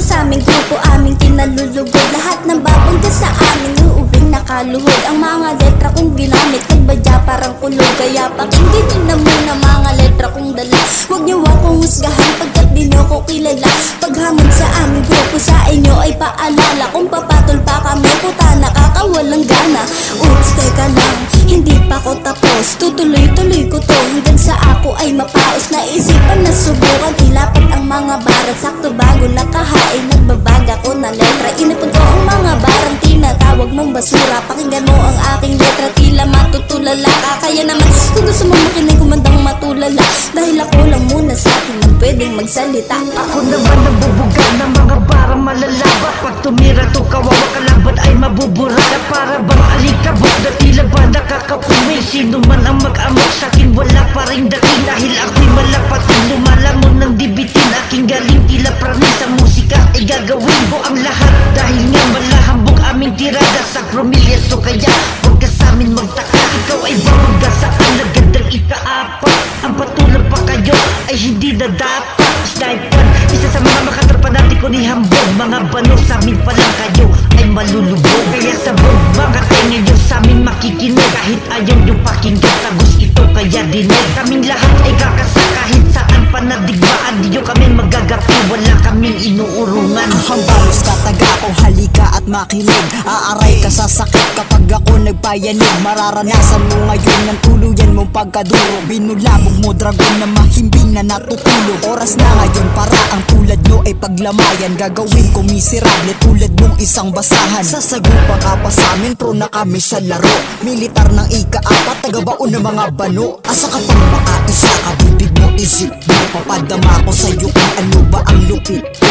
sa aming grupo, aming kinalulugod. Lahat ng babangga sa amin, uuwing nakaluhod. Ang mga letra kong ginamit, nagbadya parang kulog. Kaya pakinggan nyo na muna mga letra kong dala. Huwag nyo akong husgahan pagkat di nyo ko kilala. Paghamon sa aming grupo, sa inyo ay paalala. Kung papatol pa kami, puta nakakawalang gana. Oops, teka lang, hindi pa ko tapos. Tutuloy-tuloy ko to hanggang sa ako ay mapaos. Naisipan na subukan, ilapat ang mga barat. Sakto bago nakahain, nagbabaga ko na letra. Inipon ko ang mga barang tinatawag mong basura. Pakinggan mo ang aking letra, tila matutulala ka. Kaya naman kung gusto mong makinig, kumandang matulala. Dahil ako lang muna sa atin ang pwedeng magsalita. Ako naman nabubuga ng mga barang malalaba. Pag tumira to kawawa kalaban ay mabubura. Na para bang alikabok na tila ba nakakapumi. Sino man ang mag-amok sa'kin wala pa rin dating. Dahil ako'y malapatin, lumalamon ng dibitin. Aking galing tila praning sa musika ay gagawin ko ang lahat. Dahil nga malahambog aming tirada sa promilya. So kaya huwag ka sa'min magtaka. Ikaw ay bamaga sa alagad ng ikaapat. Ang patulang pa kayo ay hindi na dapat. Sniper, isa sa mga makatropa natin ko ni hambog. Mga bano sa'min pa lang kayo ay malulubog. Kaya sabog mga tenga nyo sa'min makikinig. Kahit ayaw nyo pakinggan, tagos ito kaya dinig. Kaming lahat ay kakasa kahit saan pa nadigmaan. Di nyo kami magagapi, wala kaming inuurungan. Hambalos kataga ko, halika at makinig. Aaray ka sa sakit kapag ako nagpayanig. Mararanasan mo ngayon ng tuluyan mong pagkaduro. Binulabog mo dragon na mahimbing na natutulog. Oras na ngayon para ang tulad nyo ay paglamayan. Gagawin ko miserable tulad mong isang basahan. Sasagupa ka pa samin, pro na kami sa laro. Militar ng ika-apat, tagabaon ng mga bano. Asa ka pang makaisa ka, bibig mo isip mo. Papadama ko sa'yo kung ano ba ang lupit ko.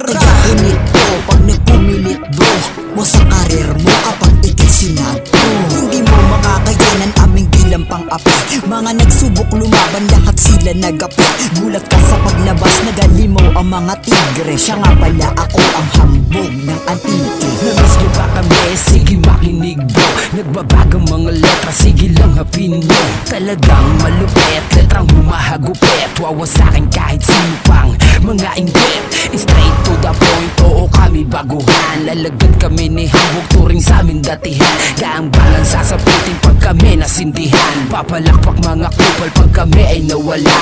Kaya hinit ko pag nagpumilit bro mo sa karir mo kapag ikay sinato. Hindi mo makakayanan aming bilang pang-api. Mga nagsubok lumaban, lahat sila nagapi. Gulat ka sa paglabas, nagalimaw ang mga tigre. Siya nga pala ako ang hambog ng antike. Namiss nyo ba kami? Sige makinig bro. Nagbabagang mga letra, sige lang hapin nyo. Talagang malupit, letrang humahagupit. Wawasakin kahit sino pang mga inggit. Straight to the point, oo kami baguhan. Lalagad kami ni hambog, turing sa amin datihan. Gaang-balang sasaputin pag kami nasindihan. Papalakpak mga kupal pag kami ay nawala.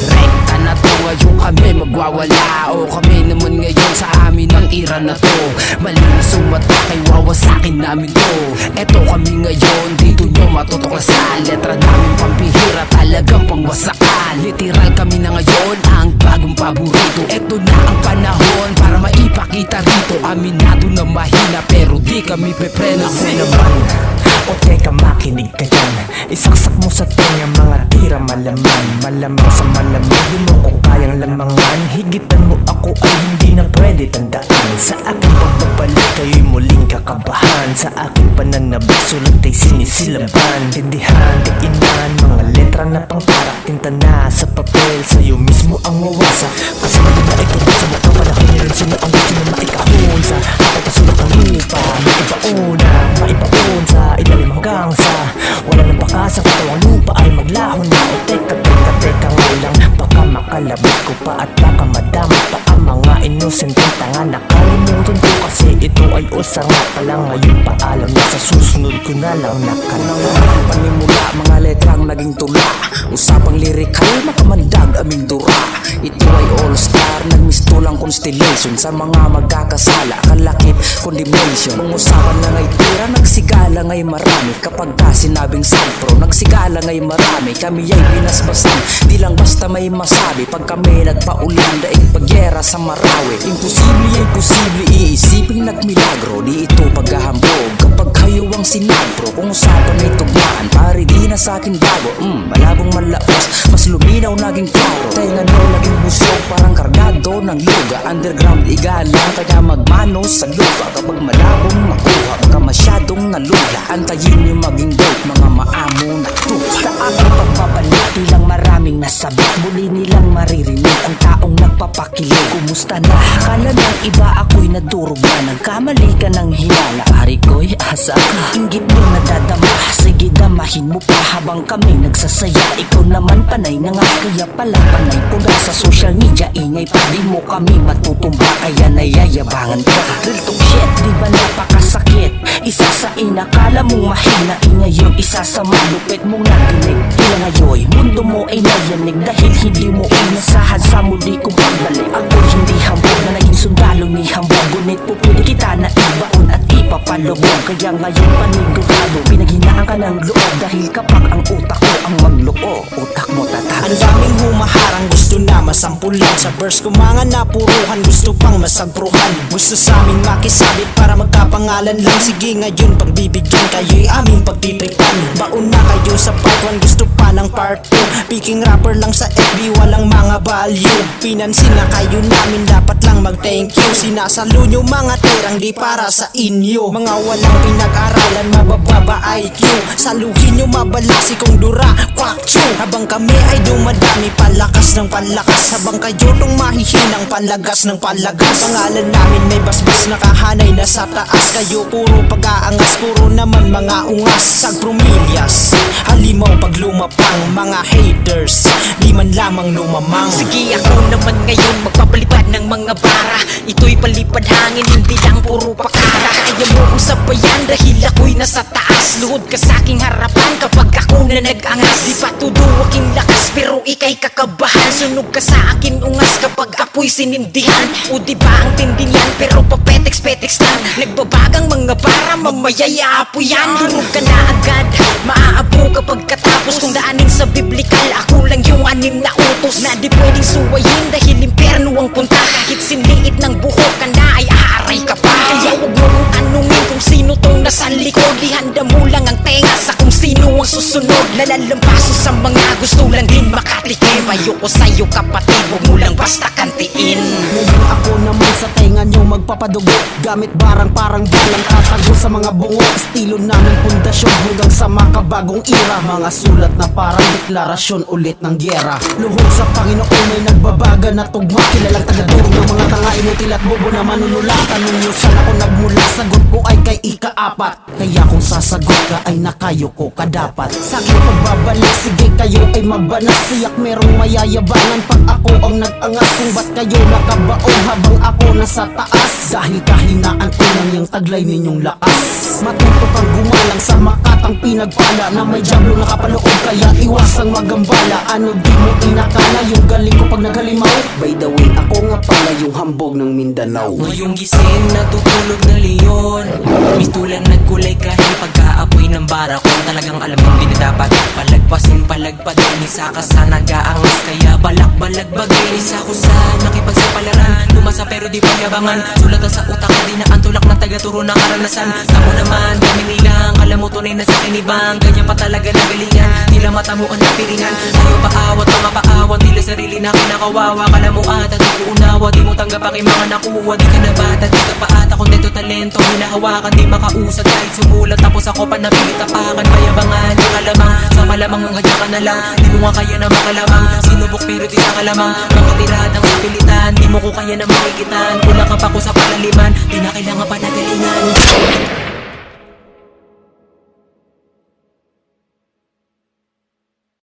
Rekta na to, ngayon kami magwawala. O kami naman ngayon sa amin ang ira na to. Malinis ang mata kay wawasakin namin to. Eto kami ngayon, dito nyo matutuklasan. Letra namin pampihira, talagang pangwasakan. Literal kami na ngayon, ang bagong paborito. Eto na ang panahon para maipakita rito. Aminado na mahina pero di kami pepreno. Ako naman, o teka makinig ka dyan. Isaksak mo sa tenga mga tira malaman. Malamang sa malamang, di mo kung kayang lamangan. Higitan mo ako ay hindi na pwede tandaan. Sa aking pagbabalik kayo'y muling kakabahan. Sa aking pananabik sulat ay sinisilaban. Tindihan, kainan, mga letra na pangtarak. Tinta na sa papel, sa'yo mismo ang wawasak. Kasi mali na ito sa mga panahon niya rin. Sino ang gusto na maikahon sa aking pasulat ng lupa. Maibauna, maibaon sa ilalim hanggang sa wala nang bakas sa katawang lupa ay maglaho na. O teka nga lang, baka makalabot ko pa at baka madama pa ang mga inosenteng tanga. Nakalimutan ko kasi ito ay usanga pa lang. Ngayon paalam na sa susunod ko na lang nakalaman. Panimula, mga letrang naging tula. Usapang lirikal, makamandag aming dura. Ito ay all-star, nagmistulang constellation. Sa mga magkakasala, kalakip, condemnation. Kung usapan lang ay tira, nagsigala ngay marami. Kapag ka sinabing sampro, nagsigala ngay marami. Kami ay binasbasan, di lang basta may masabi. Pag kami nagpaulan, daig pagyera sa Marawi. Imposible ay posible, iisiping nagmilagro. Di ito paghahambog, kapag kayo ang sinagpro. Kung usapan ay tugmaan, pare di na sa'kin bago. Malabong malaos, mas luminaw naging klaro. Tenga nyo naging busog, parang kargado ng luga. Underground igalang, kaya magmanos sa lupa. Kapag malabong makuha, baka masyadong nalula. Antayin nyo maging dope, mga maamo na tupa. Sa aking pagbabalik, ilang maraming nasabi. Muli nilang maririnig ang taong nagpapakilig. Kumusta na? Akala ng iba ako'y nadurog na. Nagkamali ka ng hinala. Pari ko'y asa ka. Inggit mo nadadama. Sige damahin mo pa habang kami nagsasaya. Ikaw naman panay na nga, kaya pala panay ko na sa social media. maingay pa, di mo kami matutumba, kaya nayayabangan ka. Real talk shit, di ba napakasakit? Isa sa inakala mong mahina, ngayon isa sa malupit mong narinig. Kaya ngayon, mundo mo ay nayanig dahil hindi mo inasahan sa muli kong pagbalik. Ako'y hindi hambog na naging sundalo ni hambog, ngunit pupili kita na ibaon at ipapalubog. Kaya ngayon panigurado, pinaghinaan ka ng loob, dahil kapag ang utak ko ang magloo, utak mo tatalo. Ang daming humaharang, gusto na masampulan. Sa verse ko mga napuruhan, gusto pang masagpruhan. Gusto sa amin makisabit para magkapangalan lang. Sige ngayon pagbibigyan, kayo'y aming pagtitripan. Baon na kayo sa part 1, gusto pa ng part 2. Picking rapper lang sa FB, walang mga value. Pinansin na kayo namin, dapat lang mag-thank you. Sinasalo nyo mga tirang di para sa inyo. Mga walang pinag-aralan, mabababa IQ. Saluhin nyo mabalasi kong dura, kwakcho. Habang kami ay dumadami, palakas ng palakas. Habang kayo tong mahihinang, palagas ng palagas. Pangalan namin may basbas, nakahanay na sa taas. Kayo puro pag-aangas, puro naman mga ungas. Sagpromilyas, halimaw pag lumapang. Mga haters, di man lamang lumamang. Sige ako naman ngayon magpapalipad ng mga bara. Ito'y palipad hangin, hindi lang puro pakara. Kaya mo kong sabayan dahil ako'y nasa taas. Luhod ka sa aking harapan kapag ako na nag-angas. Patudo aking lakas pero ika'y kakabahan. Sunog ka sa akin ungas kapag apo'y sinindihan. O diba ang tindihan pero papetex-petex lang. Nagbabagang mga bara, mamaya'y aapoy yan. Durog ka na agad, maaabo kapag katapos. Kung daanin sa biblikal, ako lang yung 6 na utos na di pwedeng suwayin dahil impyerno ang punta. Kahit sinliit ng buhok ka na ay aaray ka pa. Kaya huwag mo kong tanungin kung sino tong nasa likod. Ihanda mo lang ang tenga sa kung sino ang susunod. Nalalampaso sa mga gusto lang din makatikim. Ayoko sa'yo kapatid, huwag mo lang basta kantiin. Ngayon ako naman sa tenga nyo magpapadugo. Gamit barang parang balang tatago sa mga bungo. Estilo namin pundasyon hanggang sa makabagong era. Mga sulat na parang deklarasyon ulit ng gyera. Luhod sa Panginoon may nagbabaga na tugma. Kilalang tagadurog ng mga tanga, inutil at bobo na manunula. Tanong nyo saan ako nagmula, sagot ko ay kay ika-4. Kaya kung sasagot ka ay nakayo ko ka dapat. Sa akin pagbabalik, sige kayo ay mabanas. Tiyak merong mayayabangan pag ako ang nag-angas. Kung ba't kayo nakabaon habang ako nasa taas. Dahil kahinaan ko lang yung taglay ninyong lakas. Matuto kang gumalang sa makatang pinagpala na may diablo nakapaloob, kaya iwasang magambala. Ano di mo inakala yung galing ko pag naghalimaw? By the way, ako nga pala yung hambog ng Mindanao. Ngayong gising, natutulog na leon. Mistulang nagkulay kahit pagkaapoy ng bara. Kung talagang alam mong di na dapat palagpasin, palagpadin. Isa ka sa nag-aangas, kaya balak-balagbagin. Isa ko sa nakipagsapalaran, lumasa pero di payabangan. Sulat sa utak na di na ang tulak ng tagaturo ng karanasan. Tamo naman, dami nilang alam mo tunay na sa kinibang. Ganyan pa talaga na galingan, tila mata mo ang napiringan. Ayaw paawat, mga paawat, tila sarili na kinakawawa. Kala mo ata, di ko unawa, di mo tanggap ang mga nakuha. Di ka na bata, di ka pa ata, kung dito talento hinahawakan, di makausad kahit sumulat. Tapos ako pa napilit tapakan, payabangan, yung alamang. Sa malamang ang hadya ka na lang, di mo nga kaya na makalamang. Sinubok pero di sa kalamang, mga tiradang sapilitan, di mo ko kaya na makikitan. Kulang